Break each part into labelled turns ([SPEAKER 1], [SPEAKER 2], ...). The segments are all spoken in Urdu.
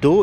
[SPEAKER 1] 2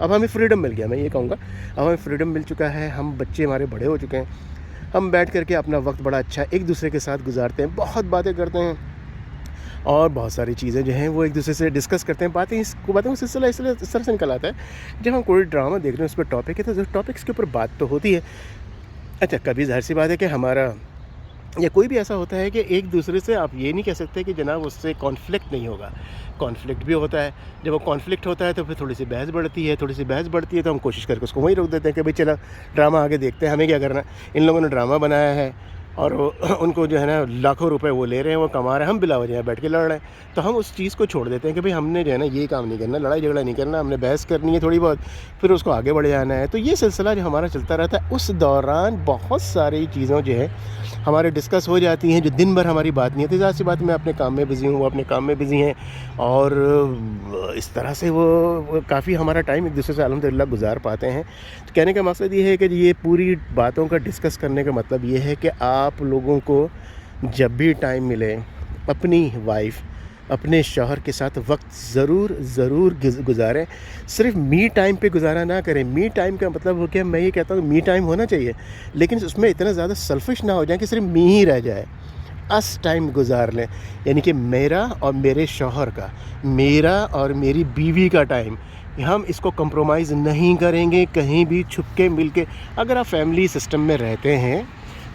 [SPEAKER 1] اب ہمیں فریڈم مل گیا، میں یہ کہوں گا اب ہمیں فریڈم مل چکا ہے، ہم بچے ہمارے بڑے ہو چکے ہیں، ہم بیٹھ کر کے اپنا وقت بڑا اچھا ایک دوسرے کے ساتھ گزارتے ہیں، بہت باتیں کرتے ہیں اور بہت ساری چیزیں جو ہیں وہ ایک دوسرے سے ڈسکس کرتے ہیں، باتیں اس کو سلسلہ اس طرح سے نکل آتا ہے جب ہم کوئی ڈرامہ دیکھ رہے ہیں اس پہ ٹاپک ہے تو ٹاپکس کے اوپر بات تو ہوتی ہے. اچھا کبھی ظاہر سی بات ہے کہ ہمارا یا کوئی بھی ایسا ہوتا ہے کہ ایک دوسرے سے آپ یہ نہیں کہہ سکتے کہ جناب اس سے کانفلکٹ نہیں ہوگا، کانفلکٹ بھی ہوتا ہے. جب وہ کانفلکٹ ہوتا ہے تو پھر تھوڑی سی بحث بڑھتی ہے تو ہم کوشش کر کے اس کو وہیں روک دیتے ہیں کہ بھئی چلو ڈرامہ آگے دیکھتے ہیں، ہمیں کیا کرنا، ان لوگوں نے ڈرامہ بنایا ہے اور ان کو جو ہے نا لاکھوں روپے وہ لے رہے ہیں، وہ کما رہے ہیں، ہم بلا وجہ بیٹھ کے لڑ رہے ہیں. تو ہم اس چیز کو چھوڑ دیتے ہیں کہ بھئی ہم نے جو ہے نا یہ کام نہیں کرنا، لڑائی جھگڑا نہیں کرنا، ہم نے بحث کرنی ہے تھوڑی بہت، پھر اس کو آگے بڑھ جانا ہے. تو یہ سلسلہ جو ہمارا چلتا رہتا ہے، اس دوران بہت ساری چیزوں جو ہے ہمارے ڈسکس ہو جاتی ہیں جو دن بھر ہماری بات نہیں ہوتی. ظاہر سی بات میں اپنے کام میں بزی ہوں، وہ اپنے کام میں بزی ہیں، اور اس طرح سے وہ کافی ہمارا ٹائم ایک دوسرے سے الحمدللہ گزار پاتے ہیں. تو کہنے کا مقصد یہ ہے کہ یہ پوری باتوں کا ڈسکس کرنے کا مطلب یہ ہے کہ آپ لوگوں کو جب بھی ٹائم ملے اپنی وائف اپنے شوہر کے ساتھ وقت ضرور گزاریں. صرف می ٹائم پہ گزارا نہ کریں. می ٹائم کا مطلب ہو کہ میں یہ کہتا ہوں می ٹائم ہونا چاہیے، لیکن اس میں اتنا زیادہ سیلفش نہ ہو جائیں کہ صرف می ہی رہ جائے. اس ٹائم گزار لیں، یعنی کہ میرا اور میرے شوہر کا، میرا اور میری بیوی کا ٹائم، ہم اس کو کمپرومائز نہیں کریں گے کہیں بھی. چھپ کے مل کے اگر آپ فیملی سسٹم میں رہتے ہیں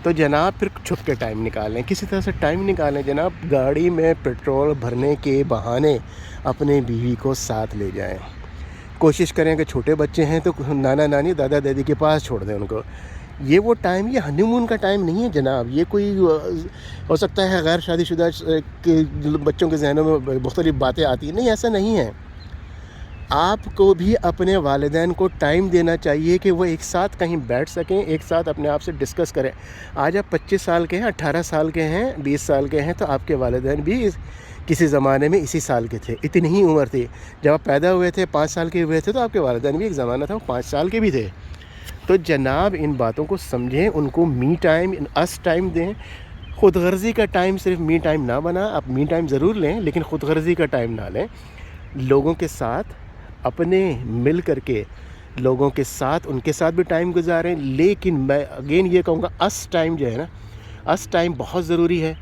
[SPEAKER 1] تو جناب پھر چھپ کے ٹائم نکالیں، کسی طرح سے ٹائم نکالیں. جناب گاڑی میں پیٹرول بھرنے کے بہانے اپنے بیوی کو ساتھ لے جائیں. کوشش کریں کہ چھوٹے بچے ہیں تو نانا نانی دادا دادی کے پاس چھوڑ دیں ان کو. یہ وہ ٹائم، یہ ہنی مون کا ٹائم نہیں ہے جناب. یہ کوئی ہو سکتا ہے غیر شادی شدہ کے بچوں کے ذہنوں میں مختلف باتیں آتی ہیں، نہیں ایسا نہیں ہے. آپ کو بھی اپنے والدین کو ٹائم دینا چاہیے کہ وہ ایک ساتھ کہیں بیٹھ سکیں، ایک ساتھ اپنے آپ سے ڈسکس کریں. آج آپ 25 سال کے ہیں، 18 سال کے ہیں، 20 سال کے ہیں، تو آپ کے والدین بھی کسی زمانے میں اسی سال کے تھے، اتنی ہی عمر تھی. جب آپ پیدا ہوئے تھے 5 سال کے ہوئے تھے تو آپ کے والدین بھی ایک زمانہ تھا وہ 5 سال کے بھی تھے. تو جناب ان باتوں کو سمجھیں، ان کو می ٹائم اس ٹائم دیں. خود غرضی کا ٹائم صرف می ٹائم نہ بنا. آپ می ٹائم ضرور لیں لیکن خود غرضی کا ٹائم نہ لیں. لوگوں کے ساتھ اپنے مل کر کے لوگوں کے ساتھ ان کے ساتھ بھی ٹائم گزاریں. لیکن میں اگین یہ کہوں گا اس ٹائم جو ہے نا، اس ٹائم بہت ضروری ہے.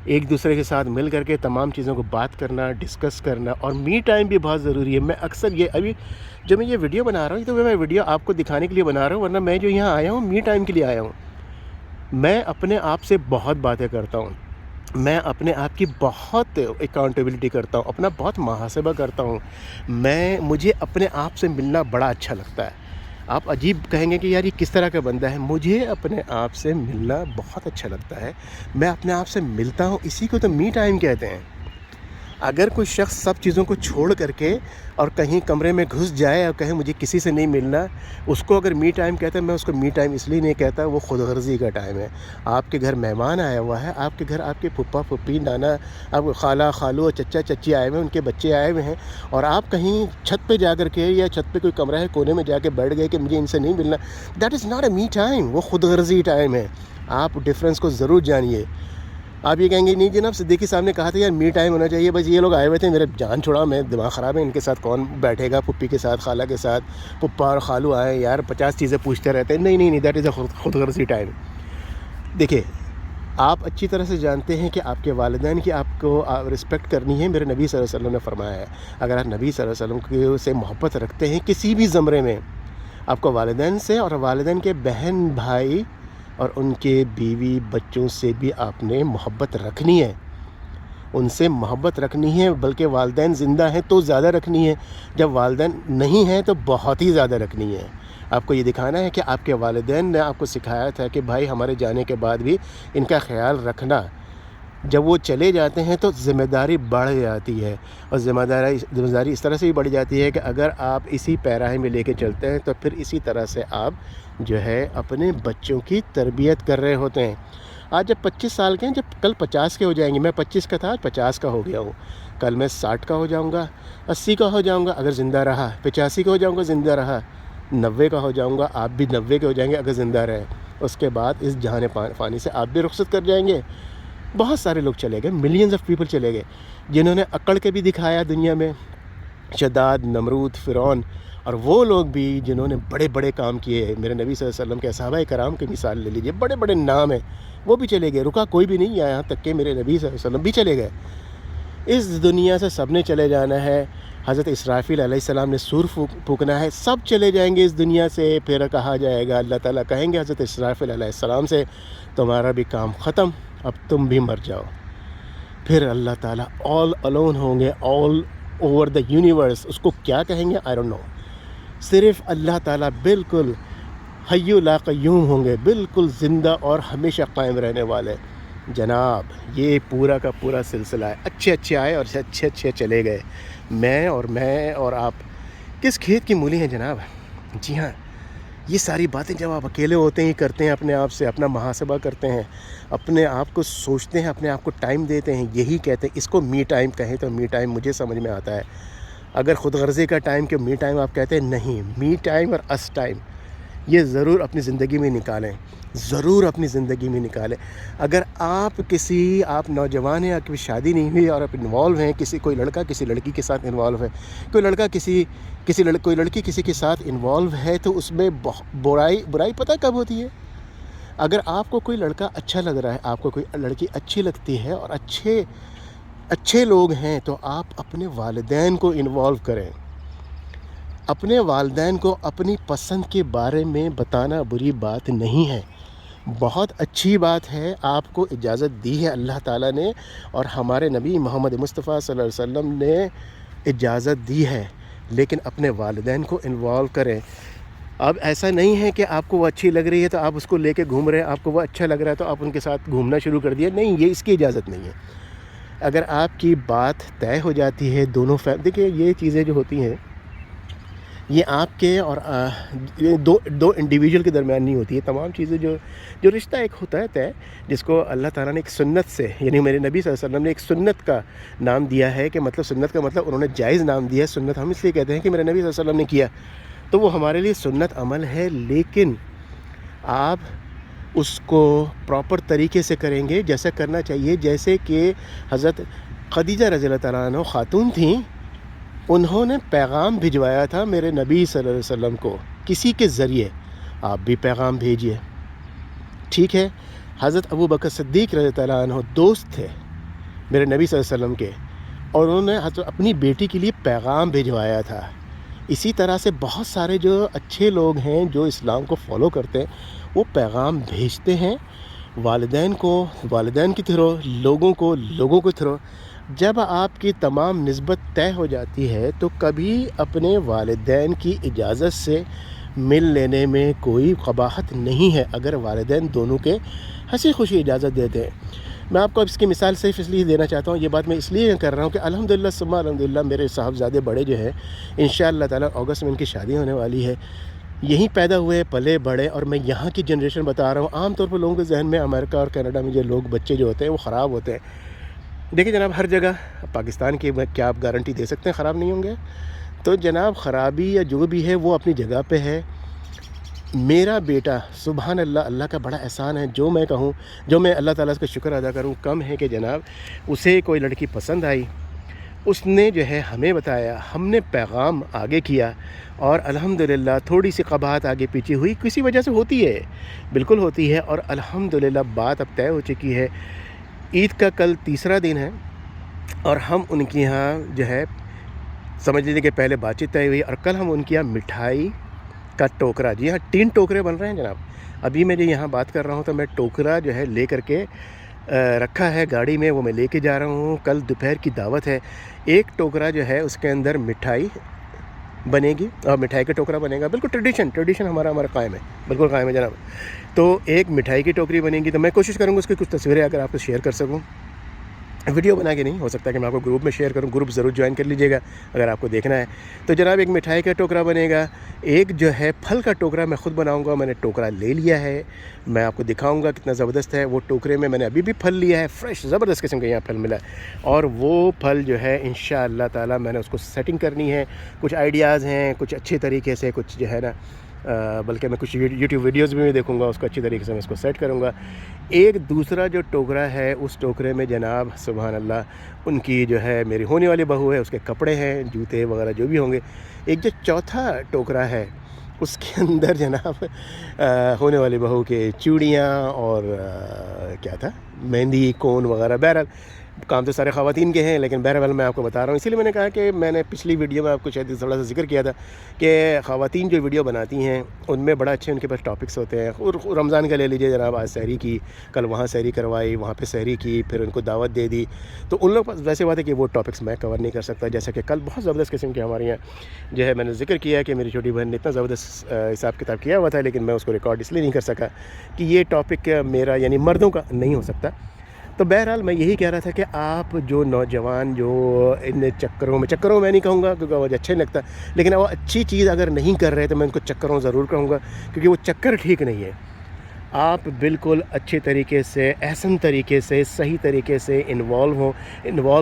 [SPEAKER 1] ایک دوسرے کے ساتھ مل کر کے تمام چیزوں کو بات کرنا، ڈسکس کرنا، اور می ٹائم بھی بہت ضروری ہے. میں اکثر یہ ابھی جب میں یہ ویڈیو بنا رہا ہوں تو میں ویڈیو آپ کو دکھانے کے لیے بنا رہا ہوں، ورنہ میں جو یہاں آیا ہوں می ٹائم کے لیے آیا ہوں. میں اپنے آپ سے بہت باتیں کرتا ہوں، میں اپنے آپ کی بہت اکاؤنٹیبلٹی کرتا ہوں، اپنا بہت محاسبہ کرتا ہوں. مجھے اپنے آپ سے ملنا بڑا اچھا لگتا ہے. آپ عجیب کہیں گے کہ یار یہ کس طرح کا بندہ ہے. مجھے اپنے آپ سے ملنا بہت اچھا لگتا ہے. میں اپنے آپ سے ملتا ہوں، اسی کو تو می ٹائم کہتے ہیں. اگر کوئی شخص سب چیزوں کو چھوڑ کر کے اور کہیں کمرے میں گھس جائے اور کہے مجھے کسی سے نہیں ملنا، اس کو اگر می ٹائم کہتا ہے، میں اس کو می ٹائم اس لیے نہیں کہتا، وہ خود غرضی کا ٹائم ہے. آپ کے گھر مہمان آیا ہوا ہے، آپ کے گھر آپ کے پھپھا پھپھی نانا، آپ خالہ خالو اور چچا چچی آئے ہوئے ہیں، ان کے بچے آئے ہوئے ہیں، اور آپ کہیں چھت پہ جا کر کے یا چھت پہ کوئی کمرہ ہے کونے میں جا کے بیٹھ گئے کہ مجھے ان سے نہیں ملنا. That is not a me time, وہ خود غرضی ٹائم ہے. آپ ڈفرینس کو ضرور جانیے. آپ یہ کہیں گے نہیں جناب صدیقی صاحب نے کہا تھا یار می ٹائم ہونا چاہیے، بس یہ لوگ آئے ہوئے تھے میرے جان چھوڑا، میں دماغ خراب ہے، ان کے ساتھ کون بیٹھے گا، پھپھی کے ساتھ، خالہ کے ساتھ، پھپھا اور خالو آئے یار 50 چیزیں پوچھتے رہتے ہیں. نہیں، دیٹ از اے خود غرضی ٹائم. دیکھیں آپ اچھی طرح سے جانتے ہیں کہ آپ کے والدین کی آپ کو رسپیکٹ کرنی ہے. میرے نبی صلی اللہ علیہ وسلم نے فرمایا ہے اگر آپ نبی صلی اللہ علیہ وسلم سے محبت رکھتے ہیں کسی بھی زمرے میں، آپ کو والدین سے اور والدین کے بہن بھائی اور ان کے بیوی بچوں سے بھی آپ نے محبت رکھنی ہے. ان سے محبت رکھنی ہے، بلکہ والدین زندہ ہیں تو زیادہ رکھنی ہے، جب والدین نہیں ہیں تو بہت ہی زیادہ رکھنی ہے. آپ کو یہ دکھانا ہے کہ آپ کے والدین نے آپ کو سکھایا تھا کہ بھائی ہمارے جانے کے بعد بھی ان کا خیال رکھنا. جب وہ چلے جاتے ہیں تو ذمہ داری بڑھ جاتی ہے، اور ذمہ داری اس طرح سے بھی بڑھ جاتی ہے کہ اگر آپ اسی پیراہے میں لے کے چلتے ہیں تو پھر اسی طرح سے آپ جو ہے اپنے بچوں کی تربیت کر رہے ہوتے ہیں. آج جب 25 سال کے ہیں، جب کل 50 کے ہو جائیں گے، میں 25 کا تھا آج 50 کا ہو گیا ہوں، کل میں 60 کا ہو جاؤں گا، 80 کا ہو جاؤں گا اگر زندہ رہا، 85 کا ہو جاؤں گا زندہ رہا، 90 کا ہو جاؤں گا، آپ بھی 90 کے ہو جائیں گے اگر زندہ رہے. اس کے بعد اس جہان فانی سے آپ بھی رخصت کر جائیں گے. بہت سارے لوگ چلے گئے، ملینز آف پیپل چلے گئے، جنہوں نے اکڑ کے بھی دکھایا دنیا میں، شداد، نمرود، فرعون اور وہ لوگ بھی جنہوں نے بڑے بڑے کام کیے ہیں. میرے نبی صلی اللہ علیہ وسلم کے صحابہ کرام کی مثال لے لیجیے، بڑے بڑے نام ہیں، وہ بھی چلے گئے، رکا کوئی بھی نہیں، یہاں تک کہ میرے نبی صلی اللہ علیہ وسلم بھی چلے گئے. اس دنیا سے سب نے چلے جانا ہے. حضرت اسرافیل علیہ السلام نے سور پھونکنا ہے، سب چلے جائیں گے اس دنیا سے. پھر کہا جائے گا، اللہ تعالیٰ کہیں گے حضرت اسرافیل علیہ السلام سے، تمہارا بھی کام ختم، اب تم بھی مر جاؤ. پھر اللہ تعالیٰ آل الون ہوں گے، آل اوور دا یونیورس. اس کو کیا کہیں گے؟ I don't know. صرف اللہ تعالیٰ بالکل حی لا قیوم ہوں گے، بالکل زندہ اور ہمیشہ قائم رہنے والے. جناب یہ پورا کا پورا سلسلہ ہے. اچھے اچھے آئے اور اچھے اچھے چلے گئے. میں اور آپ کس کھیت کی مولی ہیں جناب؟ جی ہاں، یہ ساری باتیں جب آپ اکیلے ہوتے ہی کرتے ہیں، اپنے آپ سے اپنا محاسبہ کرتے ہیں، اپنے آپ کو سوچتے ہیں، اپنے آپ کو ٹائم دیتے ہیں. یہی کہتے ہیں، اس کو می ٹائم کہیں تو می ٹائم مجھے سمجھ میں آتا ہے. اگر خود غرضی کا ٹائم کہ می ٹائم آپ کہتے ہیں، نہیں، می ٹائم اور اس ٹائم یہ ضرور اپنی زندگی میں نکالیں، ضرور اپنی زندگی میں نکالیں. اگر آپ نوجوان ہیں، آپ کی شادی نہیں ہوئی اور آپ انوالو ہیں، کوئی لڑکا کسی لڑکی کے ساتھ انوالو ہے، کوئی لڑکا کوئی لڑکی کسی کے ساتھ انوالو ہے، تو اس میں برائی پتہ کب ہوتی ہے؟ اگر آپ کو کوئی لڑکا اچھا لگ رہا ہے، آپ کو کوئی لڑکی اچھی لگتی ہے اور اچھے لوگ ہیں، تو آپ اپنے والدین کو انوالو کریں. اپنے والدین کو اپنی پسند کے بارے میں بتانا بری بات نہیں ہے، بہت اچھی بات ہے. آپ کو اجازت دی ہے اللہ تعالیٰ نے، اور ہمارے نبی محمد مصطفیٰ صلی اللہ علیہ وسلم نے اجازت دی ہے، لیکن اپنے والدین کو انوالو کریں. اب ایسا نہیں ہے کہ آپ کو وہ اچھی لگ رہی ہے تو آپ اس کو لے کے گھوم رہے ہیں، آپ کو وہ اچھا لگ رہا ہے تو آپ ان کے ساتھ گھومنا شروع کر دیا. نہیں، یہ اس کی اجازت نہیں ہے. اگر آپ کی بات طے ہو جاتی ہے دونوں دیکھیں یہ چیزیں جو ہوتی ہیں یہ آپ کے اور دو انڈیویجول کے درمیان نہیں ہوتی ہے. تمام چیزیں جو رشتہ ایک ہوتا ہے طے، جس کو اللہ تعالیٰ نے ایک سنت سے، یعنی میرے نبی صلی اللہ علیہ وسلم نے ایک سنت کا نام دیا ہے، کہ مطلب سنت کا مطلب انہوں نے جائز نام دیا ہے. سنت ہم اس لیے کہتے ہیں کہ میرے نبی صلی اللہ علیہ وسلم نے کیا، تو وہ ہمارے لیے سنت عمل ہے. لیکن آپ اس کو پراپر طریقے سے کریں گے، جیسا کرنا چاہیے جیسے کہ حضرت خدیجہ رضی اللہ تعالیٰ عنہ خاتون تھیں، انہوں نے پیغام بھجوایا تھا میرے نبی صلی اللہ علیہ وسلم کو کسی کے ذریعے. آپ بھی پیغام بھیجیے، ٹھیک ہے. حضرت ابو بکر صدیق رضی اللہ عنہ دوست تھے میرے نبی صلی اللہ علیہ وسلم کے، اور انہوں نے اپنی بیٹی کے لیے پیغام بھجوایا تھا. اسی طرح سے بہت سارے جو اچھے لوگ ہیں جو اسلام کو فالو کرتے ہیں، وہ پیغام بھیجتے ہیں والدین کی تھرو، لوگوں کے تھرو. جب آپ کی تمام نسبت طے ہو جاتی ہے تو کبھی اپنے والدین کی اجازت سے مل لینے میں کوئی قباحت نہیں ہے، اگر والدین دونوں کے ہنسی خوشی اجازت دیتے ہیں. میں آپ کو اب اس کی مثال صرف اس لیے دینا چاہتا ہوں، یہ بات میں اس لیے کر رہا ہوں کہ الحمدللہ ثم الحمدللہ میرے صاحبزادے بڑے جو ہیں، انشاءاللہ تعالیٰ اگست میں ان کی شادی ہونے والی ہے. یہیں پیدا ہوئے پلے بڑے، اور میں یہاں کی جنریشن بتا رہا ہوں. عام طور پر لوگوں کے ذہن میں امریکہ اور کینیڈا میں جو بچے جو ہوتے ہیں وہ خراب ہوتے ہیں. دیکھیں جناب، ہر جگہ پاکستان کی کیا آپ گارنٹی دے سکتے ہیں خراب نہیں ہوں گے؟ تو جناب خرابی یا جو بھی ہے وہ اپنی جگہ پہ ہے. میرا بیٹا سبحان اللہ، اللہ کا بڑا احسان ہے، جو میں اللہ تعالیٰ کا شکر ادا کروں کم ہے کہ جناب اسے کوئی لڑکی پسند آئی، اس نے جو ہے ہمیں بتایا، ہم نے پیغام آگے کیا، اور الحمدللہ تھوڑی سی قباحت آگے پیچھے ہوئی، کسی وجہ سے ہوتی ہے، بالکل ہوتی ہے، اور الحمدللہ بات اب طے ہو چکی ہے. عید کا کل تیسرا دن ہے، اور ہم ان کے یہاں جو ہے سمجھ لیجیے کہ پہلے بات چیت طے ہوئی، اور کل ہم ان کے یہاں مٹھائی کا ٹوکرا، جی ہاں 3 ٹوکرے بن رہے ہیں جناب. ابھی میں جو یہاں بات کر رہا ہوں تو میں ٹوکرا جو ہے لے کر کے رکھا ہے گاڑی میں، وہ میں لے کے جا رہا ہوں. کل دوپہر کی دعوت ہے. ایک ٹوکرا جو ہے اس کے اندر مٹھائی بنے گی، اور مٹھائی کا ٹوکرا بنے گا، بالکل ٹریڈیشن ہمارا قائم ہے، بالکل قائم ہے جناب. تو ایک مٹھائی کی ٹوکری بنے گی، تو میں کوشش کروں گا اس کی کچھ تصویریں اگر آپ کو شیئر کر سکوں. ویڈیو بنا کے نہیں، ہو سکتا ہے کہ میں آپ کو گروپ میں شیئر کروں، گروپ ضرور جوائن کر لیجیے گا اگر آپ کو دیکھنا ہے. تو جناب ایک مٹھائی کا ٹوکرا بنے گا، ایک جو ہے پھل کا ٹوکرا میں خود بناؤں گا. میں نے ٹوکرا لے لیا ہے، میں آپ کو دکھاؤں گا کتنا زبردست ہے. وہ ٹوکرے میں نے ابھی بھی پھل لیا ہے، فریش زبردست قسم کا یہاں پھل ملا ہے، اور وہ پھل جو ہے انشاءاللہ تعالی میں نے اس کو سیٹنگ کرنی ہے. کچھ آئیڈیاز ہیں، کچھ اچھے طریقے سے، کچھ جو ہے نا بلکہ میں کچھ یوٹیوب ویڈیوز میں بھی دیکھوں گا، اس کو اچھی طریقے سے میں اس کو سیٹ کروں گا۔ ایک دوسرا جو ٹوکرا ہے، اس ٹوکرے میں جناب سبحان اللہ ان کی جو ہے میری ہونے والی بہو ہے، اس کے کپڑے ہیں، جوتے وغیرہ جو بھی ہوں گے۔ ایک جو چوتھا ٹوکرا ہے اس کے اندر جناب ہونے والی بہو کے چوڑیاں اور کیا تھا، مہندی، کون وغیرہ۔ بہرحال کام تو سارے خواتین کے ہیں، لیکن بہرحال میں آپ کو بتا رہا ہوں، اسی لیے میں نے کہا کہ میں نے پچھلی ویڈیو میں آپ کو شاید تھوڑا سا ذکر کیا تھا کہ خواتین جو ویڈیو بناتی ہیں ان میں بڑا اچھے ان کے پاس ٹاپکس ہوتے ہیں۔ اور رمضان کا لے لیجیے جناب، آج سحری کی، کل وہاں سحری کروائی، وہاں پہ سحری کی، پھر ان کو دعوت دے دی، تو ان لوگ ویسے بات ہے کہ وہ ٹاپکس میں کور نہیں کر سکتا۔ جیسا کہ کل بہت زبردست قسم کے ہمارے یہاں جو ہے میں نے ذکر کیا کہ میری چھوٹی بہن نے اتنا زبردست حساب کتاب کیا ہوا تھا، لیکن میں اس کو ریکارڈ اس لیے نہیں کر سکا کہ یہ ٹاپک میرا یعنی مردوں کا نہیں ہو سکتا۔ تو بہرحال میں یہی کہہ رہا تھا کہ آپ جو نوجوان جو ان چکروں میں نہیں کہوں گا کیونکہ وہ اچھا نہیں لگتا، لیکن وہ اچھی چیز اگر نہیں کر رہے تو میں ان کو چکروں ضرور کہوں گا، کیونکہ وہ چکر ٹھیک نہیں ہے۔ آپ بالکل اچھے طریقے سے، احسن طریقے سے، صحیح طریقے سے انوالو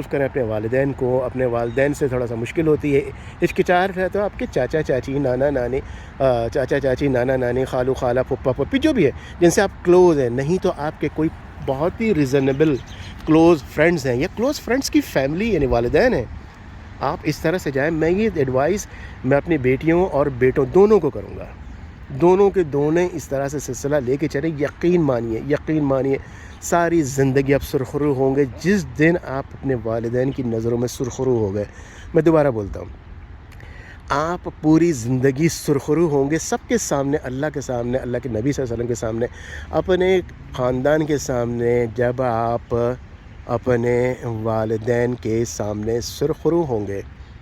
[SPEAKER 1] کریں اپنے والدین کو۔ اپنے والدین سے تھوڑا سا مشکل ہوتی ہے، ہچکچاہٹ ہے، تو آپ کے چاچا چاچی، نانا نانی، خالو خالہ، پھپھا پھپھی جو بھی ہے جن سے آپ کلوز ہیں، نہیں تو آپ کے کوئی بہت ہی ریزنیبل کلوز فرینڈز ہیں یا کلوز فرینڈز کی فیملی یعنی والدین ہیں، آپ اس طرح سے جائیں۔ میں یہ ایڈوائس میں اپنی بیٹیوں اور بیٹوں دونوں کو کروں گا، دونوں کے دونوں اس طرح سے سلسلہ لے کے چلیں۔ یقین مانیے ساری زندگی آپ سرخرو ہوں گے جس دن آپ اپنے والدین کی نظروں میں سرخرو ہو گئے۔ میں دوبارہ بولتا ہوں، آپ پوری زندگی سرخرو ہوں گے سب کے سامنے، اللہ کے سامنے، اللہ کے نبی صلی اللہ علیہ وسلم کے سامنے، اپنے خاندان کے سامنے، جب آپ اپنے والدین کے سامنے سرخرو ہوں گے۔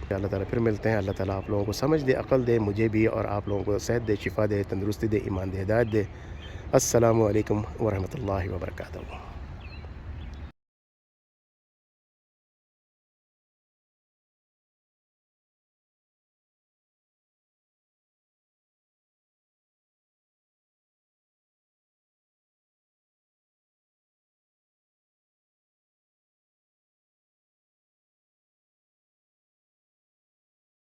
[SPEAKER 1] اللہ تعالیٰ پھر ملتے ہیں۔ اللہ تعالیٰ آپ لوگوں کو سمجھ دے، عقل دے، مجھے بھی، اور آپ لوگوں کو صحت دے، شفا دے، تندرستی دے، ایمان دے، ہدایت دے۔ السلام علیکم ورحمۃ اللہ وبرکاتہ۔